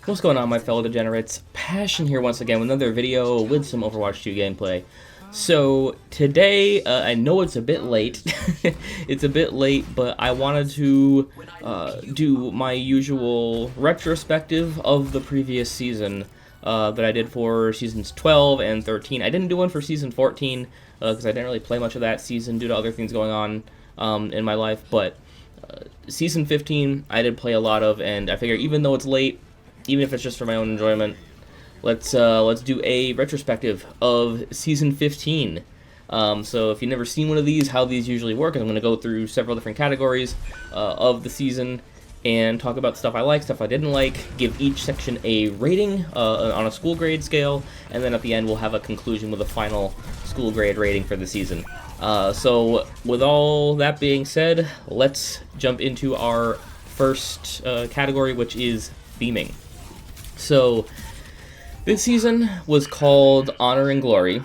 What's going on, my fellow degenerates? Passion here once again with another video with some Overwatch 2 gameplay. So today, I know it's a bit late, it's a bit late, but I wanted to do my usual retrospective of the previous season that I did for seasons 12 and 13. I didn't do one for season 14 because I didn't really play much of that season due to other things going on in my life, but season 15 I did play a lot of, and I figure even though it's late, even if it's just for my own enjoyment, let's do a retrospective of season 15. So if you've never seen one of these, how these usually work is I'm going to go through several different categories of the season and talk about stuff I like, stuff I didn't like, give each section a rating on a school grade scale, and then at the end we'll have a conclusion with a final school grade rating for the season. So with all that being said, let's jump into our first category, which is theming. So this season was called Honor and Glory,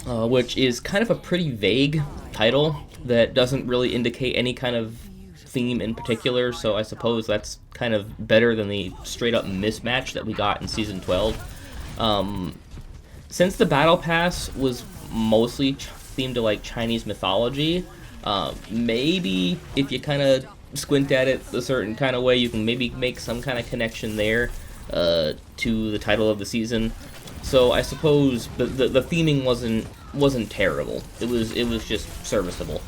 which is kind of a pretty vague title that doesn't really indicate any kind of theme in particular, so I suppose that's kind of better than the straight-up mismatch that we got in Season 12. Since the Battle Pass was mostly themed to, like, Chinese mythology, maybe if you kind of squint at it a certain kind of way, you can maybe make some kind of connection there to the title of the season. So I suppose the theming wasn't terrible. It was just serviceable.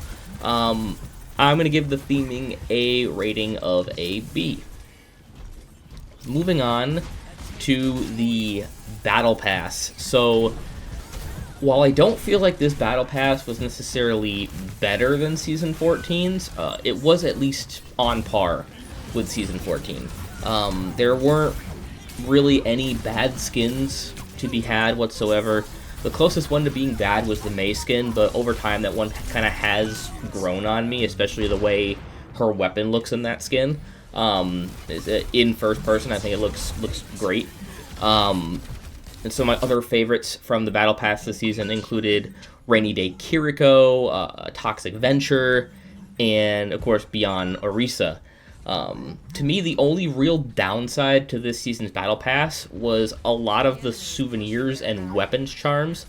I'm gonna give the theming a rating of a B. Moving on to the Battle Pass. So while I don't feel like this Battle Pass was necessarily better than Season 14's, it was at least on par with Season 14. There weren't really any bad skins to be had whatsoever. The closest one to being bad was the Mei skin, but over time that one kind of has grown on me, especially the way her weapon looks in that skin. In first person, I think it looks great. And so my other favorites from the Battle Pass this season included Rainy Day Kiriko, Toxic Venture, and of course Beyond REYSHA. To me, the only real downside to this season's Battle Pass was a lot of the souvenirs and weapons charms,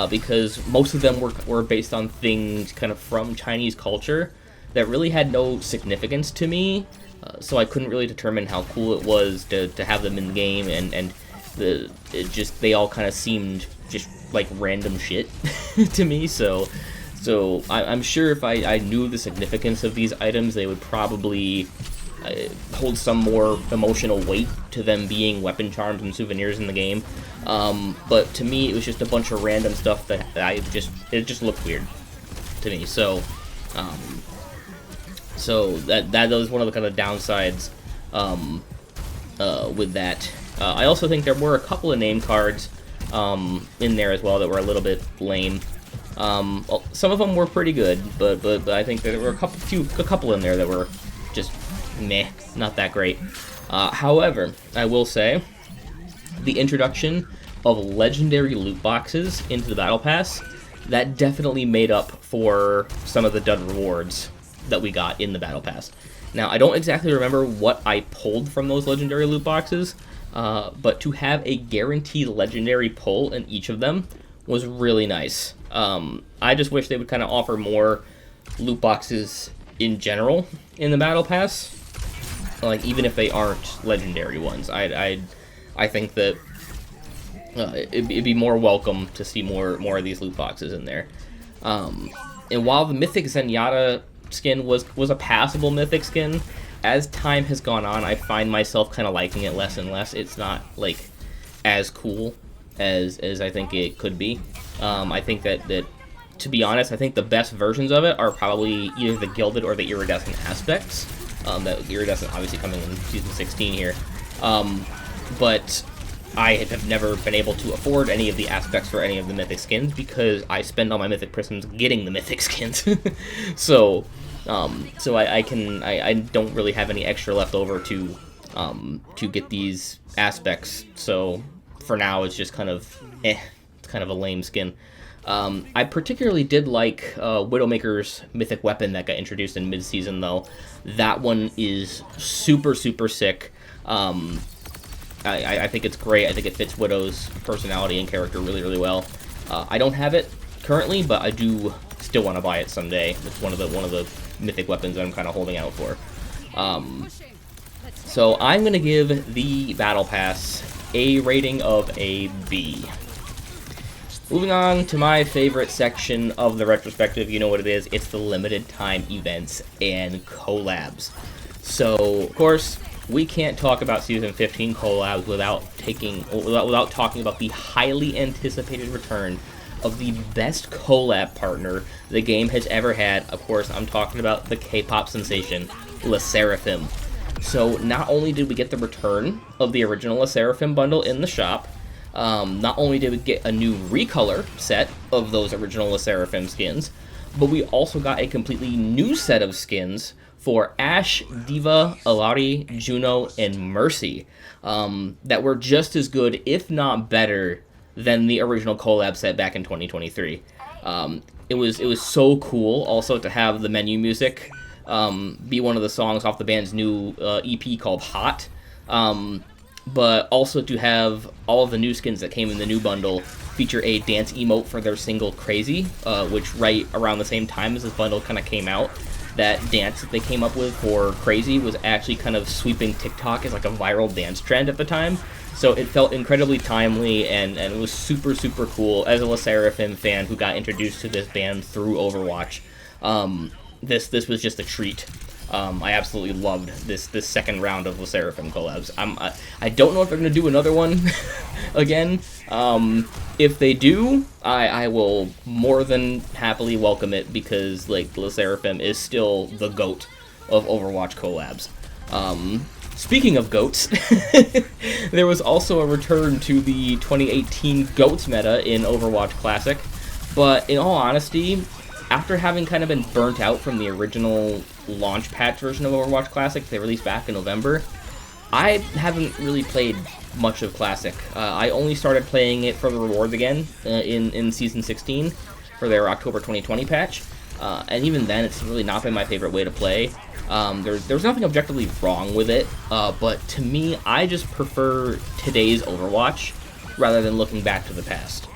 because most of them were based on things kind of from Chinese culture that really had no significance to me, so I couldn't really determine how cool it was to have them in the game, and they all kind of seemed just like random shit to me, so I'm sure if I knew the significance of these items, they would probably hold some more emotional weight to them being weapon charms and souvenirs in the game. But to me, it was just a bunch of random stuff that it just looked weird to me. So that was one of the kind of downsides with that. I also think there were a couple of name cards in there as well that were a little bit lame. Well, some of them were pretty good, but I think there were a couple in there that were just meh, not that great. However, I will say the introduction of legendary loot boxes into the Battle Pass, that definitely made up for some of the dud rewards that we got in the Battle Pass. Now, I don't exactly remember what I pulled from those legendary loot boxes, but to have a guaranteed legendary pull in each of them was really nice. I just wish they would kind of offer more loot boxes in general in the Battle Pass, like even if they aren't legendary ones. I think that it'd be more welcome to see more of these loot boxes in there. And while the Mythic Zenyatta skin was a passable Mythic skin, as time has gone on, I find myself kind of liking it less and less. It's not like as cool as I think it could be. I think that to be honest, I think the best versions of it are probably either the Gilded or the Iridescent aspects. That Iridescent obviously coming in Season 16 here. But I have never been able to afford any of the aspects for any of the Mythic skins because I spend all my Mythic Prisms getting the Mythic skins. So I don't really have any extra left over to get these aspects. So for now, it's just kind of it's kind of a lame skin. I particularly did like Widowmaker's mythic weapon that got introduced in mid-season, though. That one is super, super sick. I think it's great. I think it fits Widow's personality and character really, really well. I don't have it currently, but I do still want to buy it someday. It's one of the mythic weapons that I'm kind of holding out for. So I'm gonna give the Battle Pass a rating of a B. Moving on to my favorite section of the retrospective, you know what it is. It's the limited time events and collabs. So, of course, we can't talk about Season 15 collabs without talking about the highly anticipated return of the best collab partner the game has ever had. Of course, I'm talking about the K-pop sensation, LE SSERAFIM. So, not only did we get the return of the original LE SSERAFIM bundle in the shop, not only did we get a new recolor set of those original LE SSERAFIM skins, but we also got a completely new set of skins for Ashe, Diva, Alari, Juno, and Mercy that were just as good, if not better, than the original collab set back in 2023. It was so cool also to have the menu music be one of the songs off the band's new EP called Hot. But also to have all of the new skins that came in the new bundle feature a dance emote for their single Crazy, which right around the same time as this bundle kind of came out, that dance that they came up with for Crazy was actually kind of sweeping TikTok as like a viral dance trend at the time. So it felt incredibly timely, and it was super, super cool. As a LE SSERAFIM fan who got introduced to this band through Overwatch, this was just a treat. I absolutely loved this second round of LE SSERAFIM collabs. I don't know if they're going to do another one again. If they do, I will more than happily welcome it, because like LE SSERAFIM is still the GOAT of Overwatch collabs. Speaking of GOATs, there was also a return to the 2018 GOATs meta in Overwatch Classic, but in all honesty, after having kind of been burnt out from the original launch patch version of Overwatch Classic they released back in November, I haven't really played much of Classic. I only started playing it for the rewards again in Season 16 for their October 2020 patch, and even then it's really not been my favorite way to play. There's nothing objectively wrong with it, but to me, I just prefer today's Overwatch rather than looking back to the past.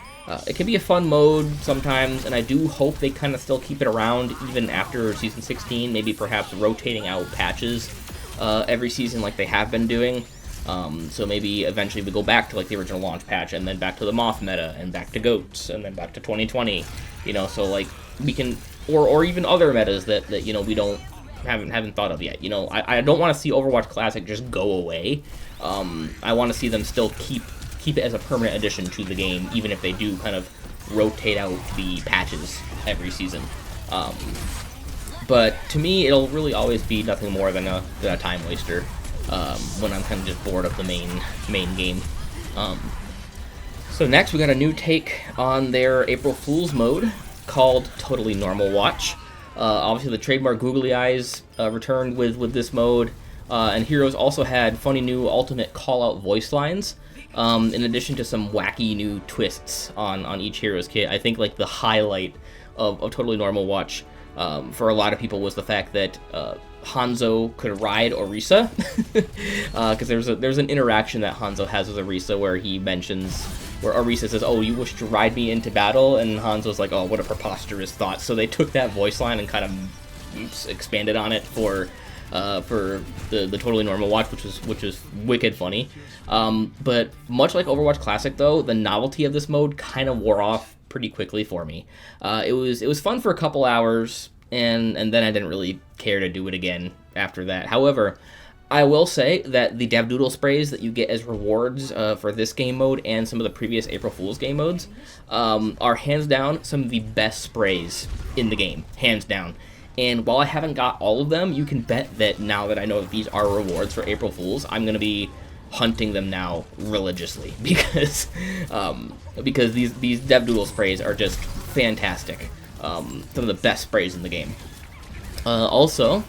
It can be a fun mode sometimes, and I do hope they kind of still keep it around even after Season 16, maybe perhaps rotating out patches every season like they have been doing. So maybe eventually we go back to like the original launch patch, and then back to the Moth meta, and back to GOATs, and then back to 2020. You know, so like we can, or even other metas that you know we haven't thought of yet. You know, I don't want to see Overwatch Classic just go away. I want to see them still keep it as a permanent addition to the game, even if they do kind of rotate out the patches every season. But to me, it'll really always be nothing more than a time waster when I'm kind of just bored of the main game. So next, we got a new take on their April Fool's mode called Totally Normal Watch. Obviously, the trademark googly eyes returned with this mode, and Heroes also had funny new ultimate call-out voice lines, in addition to some wacky new twists on each Heroes kit. I think like the highlight of Totally Normal Watch for a lot of people was the fact that Hanzo could ride Orisa, because there's an interaction that Hanzo has with Orisa where he mentions, where Orisa says, "Oh, you wish to ride me into battle?" and Hanzo's like, "Oh, what a preposterous thought." So they took that voice line and kind of expanded on it for the Totally Normal Watch, which was wicked funny. But much like Overwatch Classic, though, the novelty of this mode kind of wore off pretty quickly for me. It was fun for a couple hours, and then I didn't really care to do it again after that. However, I will say that the Dev Doodle sprays that you get as rewards for this game mode and some of the previous April Fool's game modes are hands down some of the best sprays in the game, hands down. And while I haven't got all of them, you can bet that now that I know that these are rewards for April Fools, I'm going to be hunting them now religiously, because these Dev Doodle sprays are just fantastic. Some of the best sprays in the game. Also,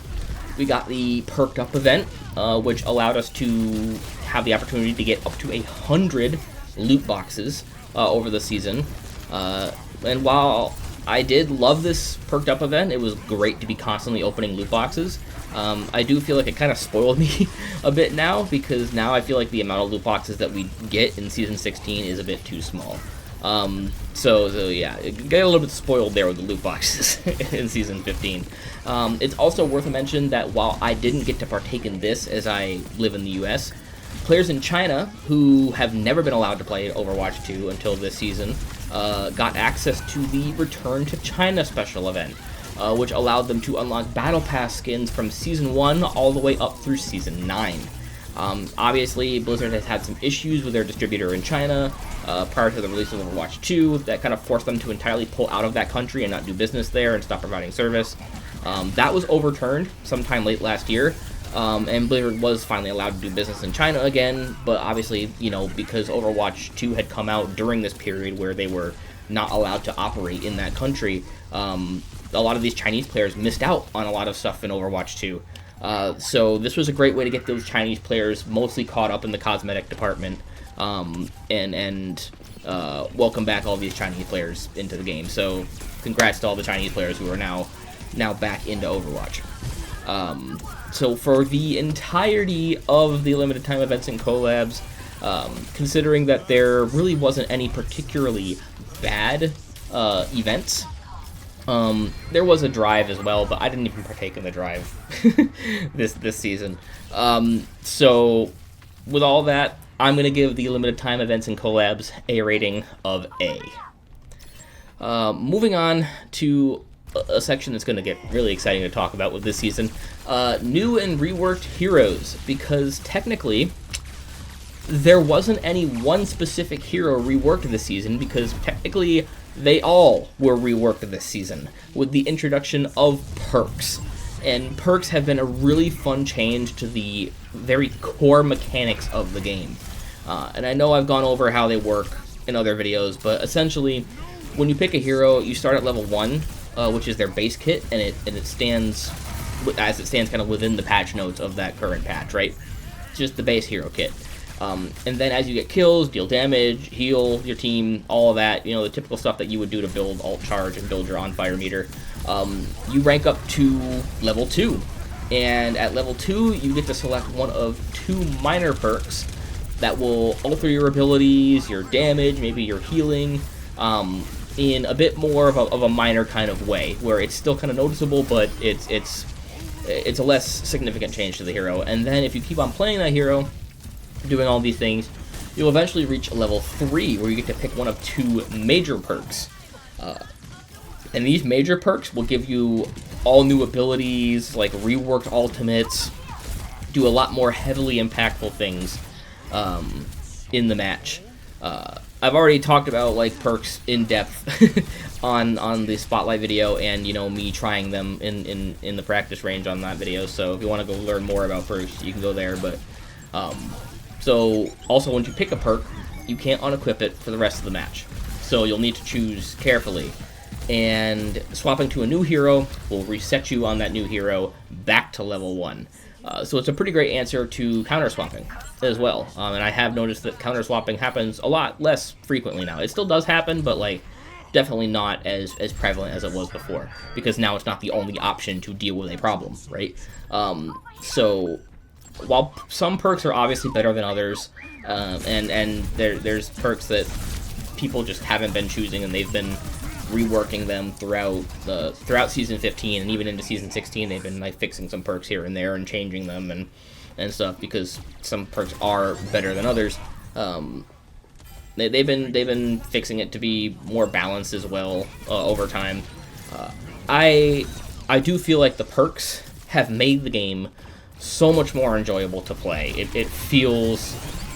we got the Perked Up event, which allowed us to have the opportunity to get up to 100 loot boxes over the season. And while I did love this Perked Up event, it was great to be constantly opening loot boxes, I do feel like it kind of spoiled me a bit now, because now I feel like the amount of loot boxes that we get in Season 16 is a bit too small. So yeah, it got a little bit spoiled there with the loot boxes in Season 15. It's also worth a mention that while I didn't get to partake in this as I live in the US, players in China who have never been allowed to play Overwatch 2 until this season got access to the Return to China special event, which allowed them to unlock Battle Pass skins from Season 1 all the way up through Season 9. Obviously, Blizzard has had some issues with their distributor in China prior to the release of Overwatch 2 that kind of forced them to entirely pull out of that country and not do business there and stop providing service. That was overturned sometime late last year, and Blizzard was finally allowed to do business in China again, but obviously, you know, because Overwatch 2 had come out during this period where they were not allowed to operate in that country, a lot of these Chinese players missed out on a lot of stuff in Overwatch 2. So this was a great way to get those Chinese players mostly caught up in the cosmetic department, and welcome back all these Chinese players into the game. So congrats to all the Chinese players who are now back into Overwatch. So for the entirety of the limited time events and collabs, considering that there really wasn't any particularly bad events, there was a drive as well, but I didn't even partake in the drive this season. So with all that, I'm going to give the limited time events and collabs a rating of A. Moving on to a section that's going to get really exciting to talk about with this season, new and reworked heroes, because technically there wasn't any one specific hero reworked this season, because technically they all were reworked this season with the introduction of perks. And perks have been a really fun change to the very core mechanics of the game. And I know I've gone over how they work in other videos, but essentially, when you pick a hero, you start at level 1, which is their base kit, and it stands as it stands kind of within the patch notes of that current patch, right? It's just the base hero kit. And then as you get kills, deal damage, heal your team, all of that, you know, the typical stuff that you would do to build alt charge and build your on fire meter, you rank up to level 2. And at level 2, you get to select one of 2 minor perks that will alter your abilities, your damage, maybe your healing, in a bit more of a minor kind of way, where it's still kind of noticeable, but it's a less significant change to the hero. And then if you keep on playing that hero, doing all these things, you'll eventually reach level 3, where you get to pick one of 2 major perks. And these major perks will give you all new abilities, like reworked ultimates, do a lot more heavily impactful things in the match. I've already talked about like perks in depth on the spotlight video, and you know, me trying them in the practice range on that video. So if you want to go learn more about perks, you can go there. But so also, once you pick a perk, you can't unequip it for the rest of the match. So you'll need to choose carefully. And swapping to a new hero will reset you on that new hero back to level 1. So it's a pretty great answer to counter swapping as well. And I have noticed that counter swapping happens a lot less frequently now. It still does happen, but like definitely not as prevalent as it was before, because now it's not the only option to deal with a problem, right? So while some perks are obviously better than others, and there's perks that people just haven't been choosing, and they've been reworking them throughout Season 15 and even into Season 16. They've been like fixing some perks here and there and changing them and stuff, because some perks are better than others. They've been fixing it to be more balanced as well over time. I do feel like the perks have made the game so much more enjoyable to play. It feels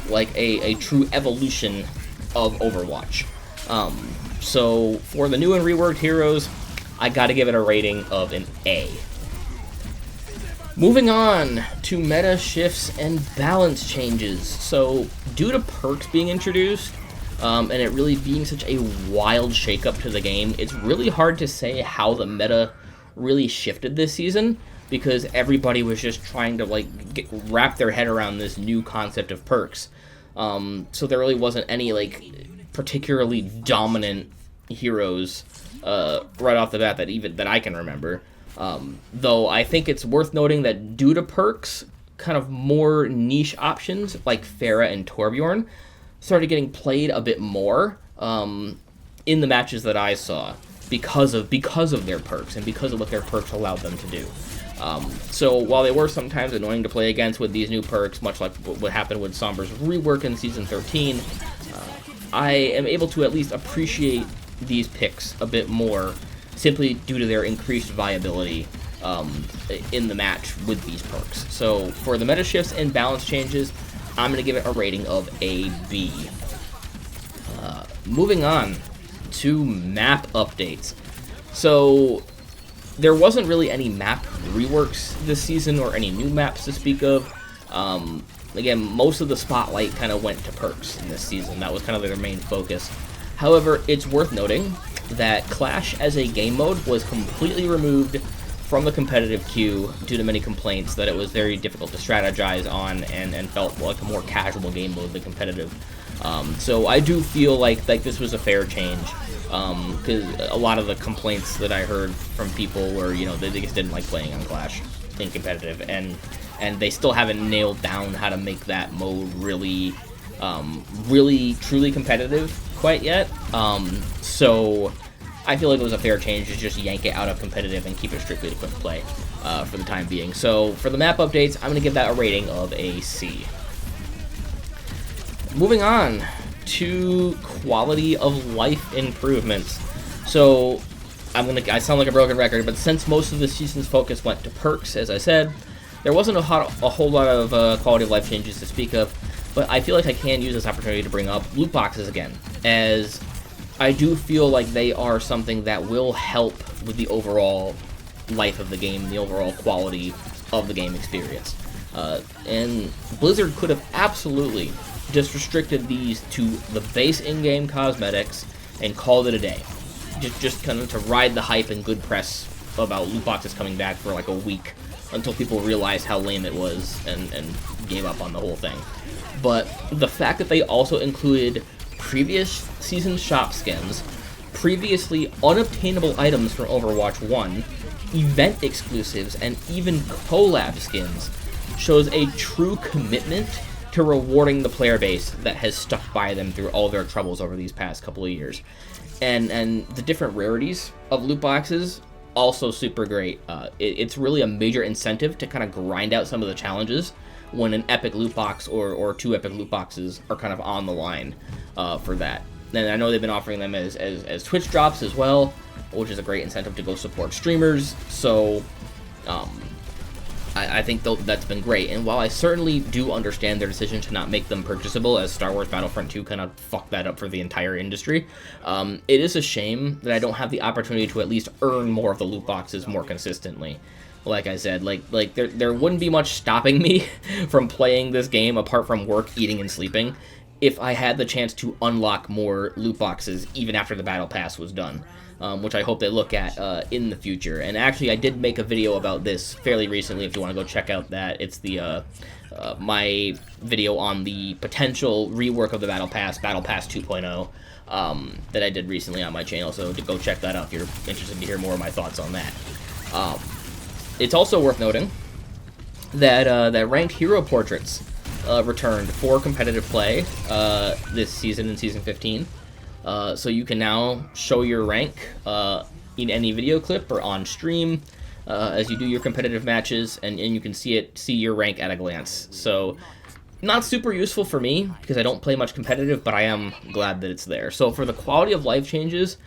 like a true evolution of Overwatch. So for the new and reworked heroes, I gotta give it a rating of an A. Moving on to meta shifts and balance changes. So due to perks being introduced, and it really being such a wild shakeup to the game, it's really hard to say how the meta really shifted this season, because everybody was just trying to like wrap their head around this new concept of perks. So there really wasn't any like particularly dominant heroes right off the bat that I can remember. Though I think it's worth noting that due to perks, kind of more niche options like Pharah and Torbjorn started getting played a bit more in the matches that I saw because of their perks and because of what their perks allowed them to do. So while they were sometimes annoying to play against with these new perks, much like what happened with Sombra's rework in Season 13, I am able to at least appreciate these picks a bit more simply due to their increased viability in the match with these perks. So for the meta shifts and balance changes, I'm going to give it a rating of a B. Moving on to map updates. So there wasn't really any map reworks this season or any new maps to speak of. Again, most of the spotlight kind of went to perks in this season. That was kind of their main focus. However, it's worth noting that Clash as a game mode was completely removed from the competitive queue due to many complaints that it was very difficult to strategize on and felt like a more casual game mode than competitive. So I do feel like this was a fair change, because a lot of the complaints that I heard from people were, you know, they just didn't like playing on Clash in competitive, and they still haven't nailed down how to make that mode really, really truly competitive quite yet. So I feel like it was a fair change to just yank it out of competitive and keep it strictly to quick play for the time being. So for the map updates, I'm going to give that a rating of a C. Moving on to quality of life improvements. So I sound like a broken record, but since most of the season's focus went to perks, as I said, there wasn't a whole lot of quality of life changes to speak of, but I feel like I can use this opportunity to bring up loot boxes again, as I do feel like they are something that will help with the overall life of the game, the overall quality of the game experience. And Blizzard could have absolutely just restricted these to the base in-game cosmetics and called it a day. Just kind of to ride the hype and good press about loot boxes coming back for like a week until people realized how lame it was and gave up on the whole thing. But the fact that they also included previous season shop skins, previously unobtainable items from Overwatch 1, event exclusives, and even collab skins shows a true commitment to rewarding the player base that has stuck by them through all their troubles over these past couple of years. And the different rarities of loot boxes, also super great. It's really a major incentive to kind of grind out some of the challenges when an epic loot box or two epic loot boxes are kind of on the line for that. And I know they've been offering them as Twitch drops as well, which is a great incentive to go support streamers. So I think that's been great. And while I certainly do understand their decision to not make them purchasable, as Star Wars Battlefront 2 kind of fucked that up for the entire industry, it is a shame that I don't have the opportunity to at least earn more of the loot boxes more consistently. Like I said, like there wouldn't be much stopping me from playing this game apart from work, eating, and sleeping if I had the chance to unlock more loot boxes even after the Battle Pass was done. Which I hope they look at in the future. And actually, I did make a video about this fairly recently. If you want to go check out that, it's the my video on the potential rework of the Battle Pass 2.0, that I did recently on my channel. So to go check that out if you're interested to hear more of my thoughts on that. It's also worth noting that that ranked hero portraits returned for competitive play this season in Season 15. So you can now show your rank in any video clip or on stream as you do your competitive matches, and you can see your rank at a glance. So not super useful for me because I don't play much competitive, but I am glad that it's there. So for the quality of life changes,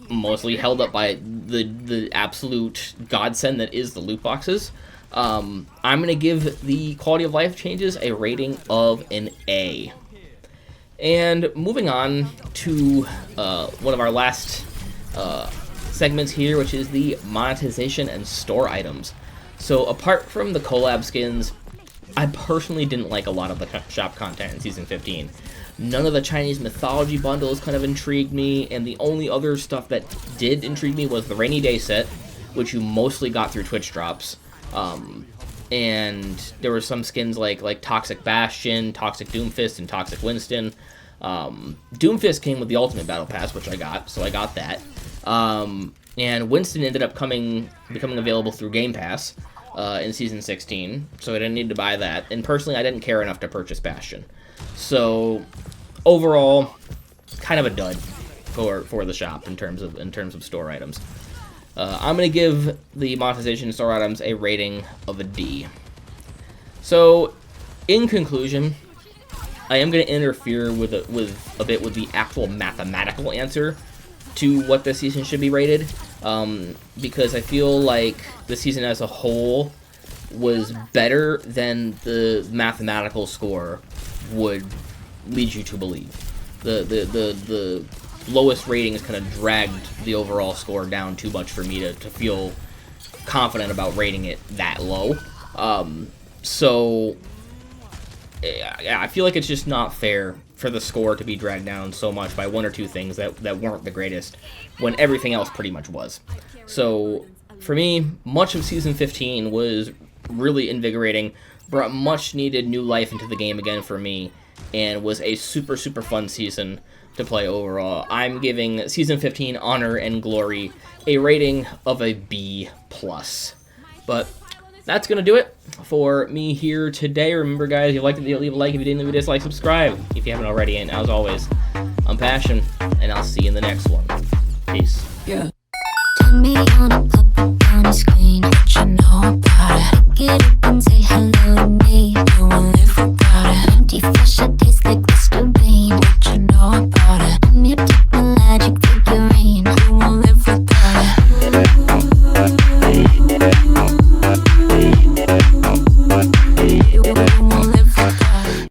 mostly held up by the absolute godsend that is the loot boxes, I'm going to give the quality of life changes a rating of an A. And moving on to one of our last segments here, which is the monetization and store items. So apart from the collab skins, I personally didn't like a lot of the shop content in Season 15. None of the Chinese mythology bundles kind of intrigued me, and the only other stuff that did intrigue me was the Rainy Day set, which you mostly got through Twitch drops. And there were some skins like Toxic Bastion, Toxic Doomfist, and Toxic Winston. Doomfist came with the Ultimate Battle Pass, which I got, so I got that. And Winston ended up becoming available through Game Pass in Season 16, so I didn't need to buy that. And personally, I didn't care enough to purchase Bastion. So overall, kind of a dud for the shop in terms of store items. I'm gonna give the monetization store items a rating of a D. So, in conclusion, I am gonna interfere with a bit with the actual mathematical answer to what this season should be rated, because I feel like the season as a whole was better than the mathematical score would lead you to believe. The lowest ratings kind of dragged the overall score down too much for me to feel confident about rating it that low. So yeah, I feel like it's just not fair for the score to be dragged down so much by one or two things that weren't the greatest, when everything else pretty much was. So for me, much of Season 15 was really invigorating, brought much needed new life into the game again for me, and was a super fun season to play overall. I'm giving Season 15 Honor and Glory a rating of a B+. But that's gonna do it for me here today. Remember, guys, if you liked the video, leave a like. If you didn't, leave a dislike. Subscribe if you haven't already. And as always, I'm Passion, and I'll see you in the next one. Peace. Yeah. Turn me on a